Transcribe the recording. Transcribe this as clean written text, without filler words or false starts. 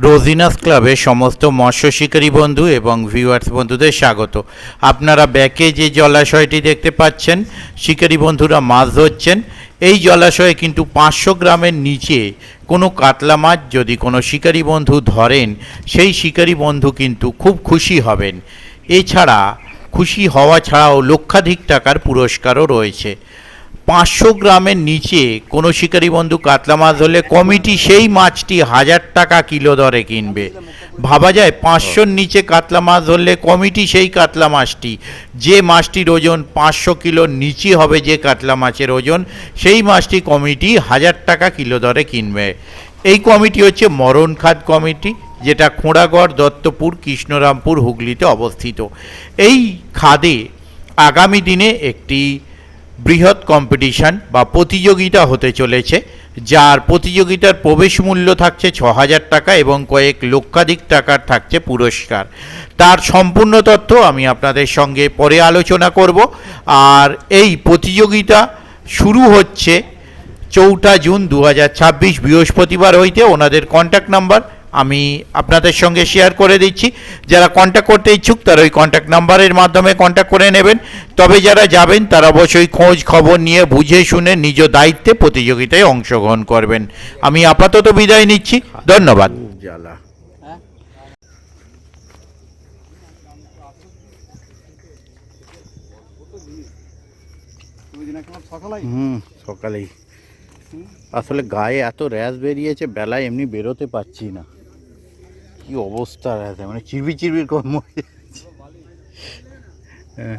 রোজিনাস ক্লাবে সমস্ত মৎস্য শিকারী বন্ধু এবং ভিউয়ার্স বন্ধুদের স্বাগত। আপনারা ব্যাকে যে জলাশয়টি দেখতে পাচ্ছেন, শিকারী বন্ধুরা মাছ ধরছেন। এই জলাশয়ে কিন্তু 500 গ্রামের নিচে কোনো কাতলা মাছ যদি কোনো শিকারী বন্ধু ধরেন, সেই শিকারী বন্ধু কিন্তু খুব খুশি হবেন। এছাড়া খুশি হওয়া ছাড়াও লক্ষাধিক টাকার পুরস্কারও রয়েছে। 500 গ্রামের নিচে কোনো শিকারী বন্ধু কাতলা মাছ ধরলে কমিটি সেই মাছটি 1000 টাকা কিলো দরে কিনবে। ভাবা যায়, 500-র নিচে কাতলা মাছ ধরলে কমিটি সেই কাতলা মাছটি, যে মাছটির ওজন 500 কিলোর নিচে হবে, যে কাতলা মাছের ওজন, সেই মাছটি কমিটি 1000 টাকা কিলো দরে কিনবে। এই কমিটি হচ্ছে মরণখাদ কমিটি, যেটা খোঁড়াগড়, দত্তপুর, কৃষ্ণরামপুর, হুগলিতে অবস্থিত। এই খাদে আগামী দিনে একটি বৃহৎ কম্পিটিশান বা প্রতিযোগিতা হতে চলেছে, যার প্রতিযোগিতার প্রবেশ মূল্য থাকছে 6000 টাকা এবং কয়েক লক্ষাধিক টাকার থাকছে পুরস্কার। তার সম্পূর্ণ তথ্য আমি আপনাদের সঙ্গে পরে আলোচনা করব। আর এই প্রতিযোগিতা শুরু হচ্ছে 4 জুন 2026 বৃহস্পতিবার হইতে। ওনাদের কন্ট্যাক্ট নাম্বার আমি আপনাদের সঙ্গে শেয়ার করে দিচ্ছি। যারা কন্ট্যাক্ট করতে ইচ্ছুক তারা ওই কন্ট্যাক্ট নাম্বারের মাধ্যমে কন্ট্যাক্ট করে নেবেন। তবে যারা যাবেন তারা অবশ্যই খোঁজ খবর নিয়ে বুঝে শুনে নিজ দায়িত্বে প্রতিযোগিতায় অংশগ্রহণ করবেন। আমি আপাতত বিদায় নিচ্ছি, ধন্যবাদ। সকালেই আসলে গায়ে এত র্যাশ বেরিয়েছে, বেলায় এমনি বেরোতে পারছি না। কি অবস্থা র্যাশ, মানে চিরবির চিরবির কর্ম হয়ে যাচ্ছে। হ্যাঁ,